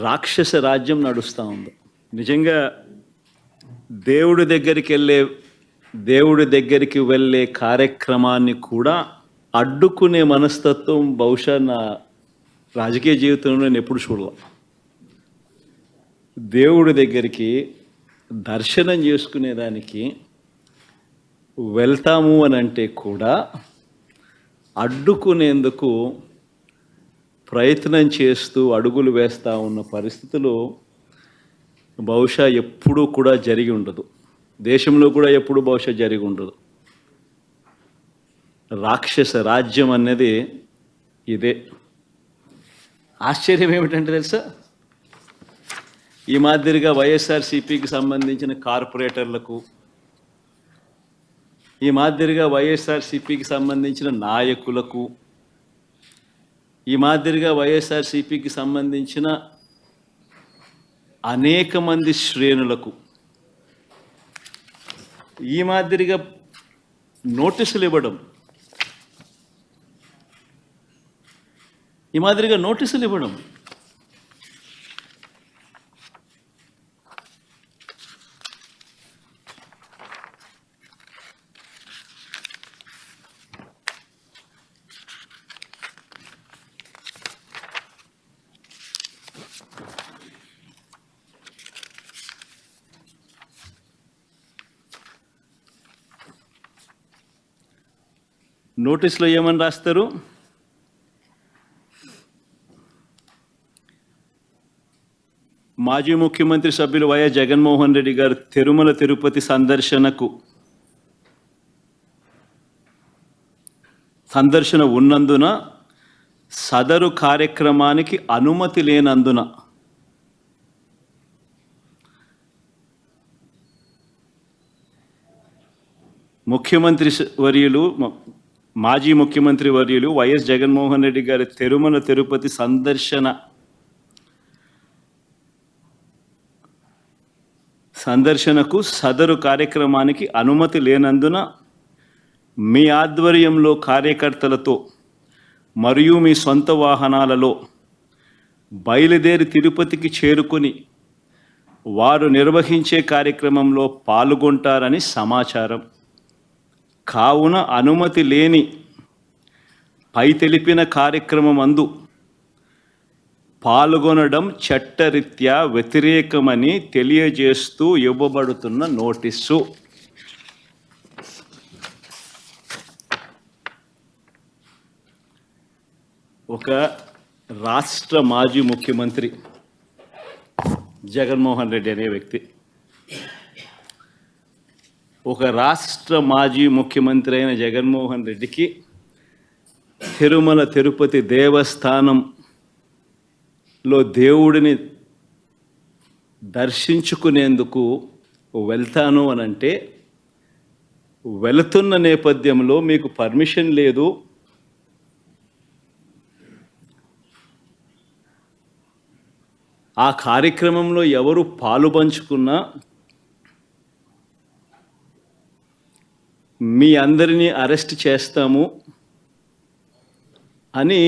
రాక్షస రాజ్యం నడుస్తూ ఉంది. నిజంగా దేవుడి దగ్గరికి వెళ్ళే కార్యక్రమాన్ని కూడా అడ్డుకునే మనస్తత్వం బహుశా నా రాజకీయ జీవితంలో నేను ఎప్పుడు చూడలే. దేవుడి దగ్గరికి దర్శనం చేసుకునేదానికి వెళ్తాము అని అంటే కూడా అడ్డుకునేందుకు ప్రయత్నం చేస్తూ అడుగులు వేస్తూ ఉన్న పరిస్థితులు బహుశా ఎప్పుడూ కూడా జరిగి ఉండదు. దేశంలో కూడా ఎప్పుడు బహుశా జరిగి ఉండదు. రాక్షస రాజ్యం అనేది ఇదే. ఆశ్చర్యం ఏమిటంటే తెలుసా, ఈ మాదిరిగా వైఎస్ఆర్సీపీకి సంబంధించిన కార్పొరేటర్లకు, ఈ మాదిరిగా వైఎస్ఆర్సీపీకి సంబంధించిన నాయకులకు, ఈ మాదిరిగా వైఎస్ఆర్సీపీకి సంబంధించిన అనేక మంది శ్రేణులకు ఈ మాదిరిగా నోటీసులు ఇవ్వడం, నోటీసులో ఏమని రాస్తారు, మాజీ ముఖ్యమంత్రి సభ్యులు వైఎస్ జగన్మోహన్ రెడ్డి గారు తిరుమల తిరుపతి సందర్శన ఉన్నందున సదరు కార్యక్రమానికి అనుమతి లేనందున మాజీ ముఖ్యమంత్రి వర్యులు వైఎస్ జగన్మోహన్ రెడ్డి గారి తిరుమల తిరుపతి సందర్శనకు సదరు కార్యక్రమానికి అనుమతి లేనందున మీ ఆధ్వర్యంలో కార్యకర్తలతో మరియు మీ సొంత వాహనాలలో బయలుదేరి తిరుపతికి చేరుకుని వారు నిర్వహించే కార్యక్రమంలో పాల్గొంటారని సమాచారం. కావున అనుమతి లేని పై తెలిపిన కార్యక్రమమందు పాల్గొనడం చట్టరీత్యా వ్యతిరేకమని తెలియజేస్తూ ఇవ్వబడుతున్న నోటీసు. ఒక రాష్ట్ర మాజీ ముఖ్యమంత్రి జగన్మోహన్ రెడ్డి అనే వ్యక్తి, ఒక రాష్ట్ర మాజీ ముఖ్యమంత్రి అయిన జగన్మోహన్ రెడ్డికి తిరుమల తిరుపతి దేవస్థానంలో దేవుడిని దర్శించుకునేందుకు వెళ్తాను అనంటే, వెళుతున్న నేపథ్యంలో మీకు పర్మిషన్ లేదు, ఆ కార్యక్రమంలో ఎవరు పాలు పంచుకున్నా మీ అందరినీ అరెస్ట్ చేస్తాము అని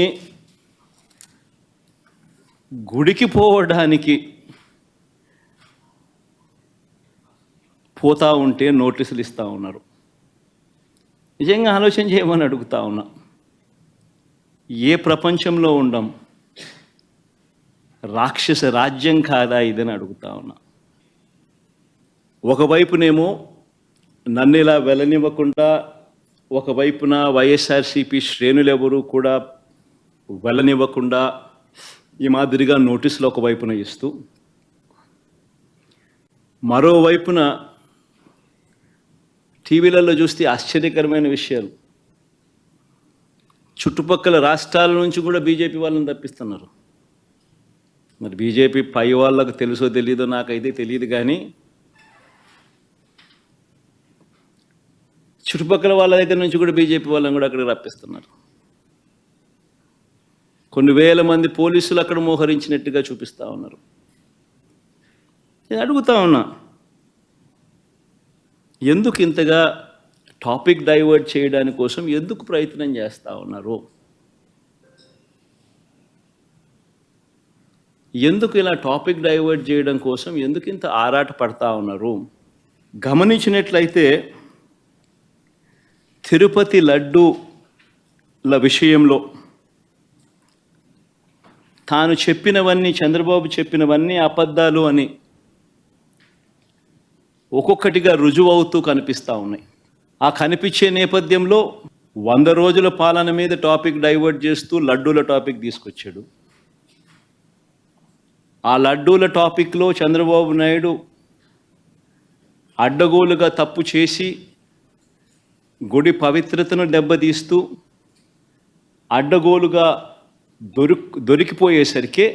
గుడికి పోవడానికి పోతా ఉంటే నోటీసులు ఇస్తూ ఉన్నారు. నిజంగా ఆలోచన చేయమని అడుగుతా ఉన్నా. ఏ ప్రపంచంలో ఉండం? రాక్షస రాజ్యం కాదా ఇదని అడుగుతా ఉన్నా. ఒకవైపునేమో నన్ను ఇలా వెళ్ళనివ్వకుండా, ఒకవైపున వైఎస్ఆర్సీపీ శ్రేణులు ఎవరు కూడా వెళ్ళనివ్వకుండా ఈ మాదిరిగా నోటీసులు ఒకవైపున ఇస్తూ, మరోవైపున టీవీలలో చూస్తే ఆశ్చర్యకరమైన విషయాలు, చుట్టుపక్కల రాష్ట్రాల నుంచి కూడా బీజేపీ వాళ్ళని తప్పిస్తున్నారు. మరి బీజేపీ పై వాళ్ళకు తెలుసో తెలీదో నాకైతే తెలియదు, కానీ చుట్టుపక్కల వాళ్ళ దగ్గర నుంచి కూడా బీజేపీ వాళ్ళని కూడా అక్కడికి రప్పిస్తున్నారు. కొన్ని వేల మంది పోలీసులు అక్కడ మోహరించినట్టుగా చూపిస్తూ ఉన్నారు. నేను అడుగుతా ఉన్నా, ఎందుకు ఇంతగా టాపిక్ డైవర్ట్ చేయడానికి కోసం ఎందుకు ప్రయత్నం చేస్తూ ఉన్నారు? ఎందుకు ఇలా టాపిక్ డైవర్ట్ చేయడం కోసం ఎందుకు ఇంత ఆరాట పడతా ఉన్నారు? గమనించినట్లయితే తిరుపతి లడ్డూల విషయంలో తాను చెప్పినవన్నీ, చంద్రబాబు చెప్పినవన్నీ అబద్ధాలు అని ఒక్కొక్కటిగా రుజువవుతూ కనిపిస్తూ ఉన్నాయి. ఆ కనిపించే నేపథ్యంలో 100 రోజుల పాలన మీద టాపిక్ డైవర్ట్ చేస్తూ లడ్డూల టాపిక్ తీసుకొచ్చాడు. ఆ లడ్డూల టాపిక్లో చంద్రబాబు నాయుడు అడ్డగోలుగా తప్పు చేసి గుడి పవిత్రతను దెబ్బతీస్తూ అడ్డగోలుగా దొరికిపోయేసరికి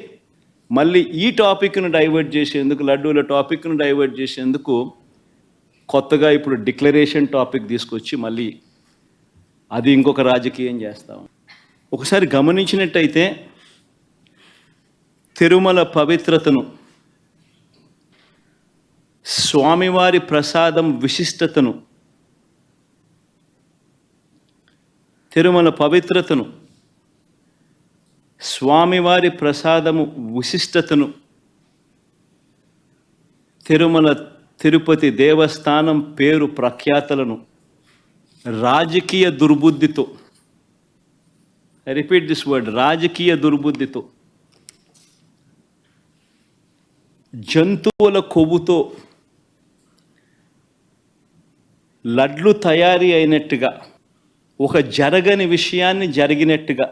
మళ్ళీ ఈ టాపిక్ను డైవర్ట్ చేసేందుకు, లడ్డూల టాపిక్ను డైవర్ట్ చేసేందుకు కొత్తగా ఇప్పుడు డిక్లరేషన్ టాపిక్ తీసుకొచ్చి మళ్ళీ అది ఇంకొక రాజకీయం చేస్తాం. ఒకసారి గమనించినట్టయితే తిరుమల పవిత్రతను, స్వామివారి ప్రసాదం విశిష్టతను, తిరుమల పవిత్రతను, స్వామివారి ప్రసాదము విశిష్టతను, తిరుపతి దేవస్థానం పేరు ప్రఖ్యాతలను రాజకీయ దుర్బుద్ధితో, ఐ రిపీట్ దిస్ వర్డ్, రాజకీయ దుర్బుద్ధితో, జంతువుల కొవ్వుతో లడ్లు తయారీ అయినట్టుగా, ఒక జరగని విషయాన్ని జరిగినట్టుగా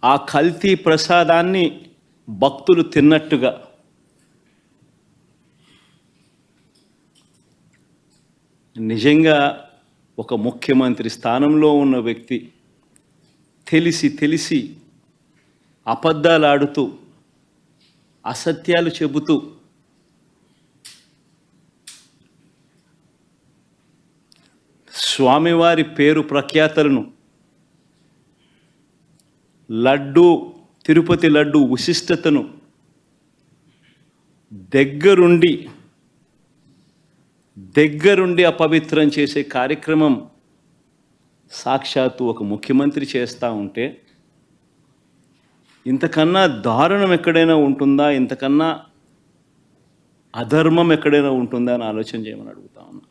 ఆ కల్తీ ప్రసాదాన్ని భక్తులు తిన్నట్టుగా నిజంగా ఒక ముఖ్యమంత్రి స్థానంలో ఉన్న వ్యక్తి తెలిసి అబద్ధాలు ఆడుతూ, అసత్యాలు చెబుతూ స్వామివారి పేరు ప్రఖ్యాతలను, తిరుపతి లడ్డు విశిష్టతను దగ్గరుండి అపవిత్రం చేసే కార్యక్రమం సాక్షాత్తు ఒక ముఖ్యమంత్రి చేస్తూ ఉంటే ఇంతకన్నా దారుణం ఎక్కడైనా ఉంటుందా, ఇంతకన్నా అధర్మం ఎక్కడైనా ఉంటుందా అని ఆలోచన చేయమని అడుగుతా ఉన్నా.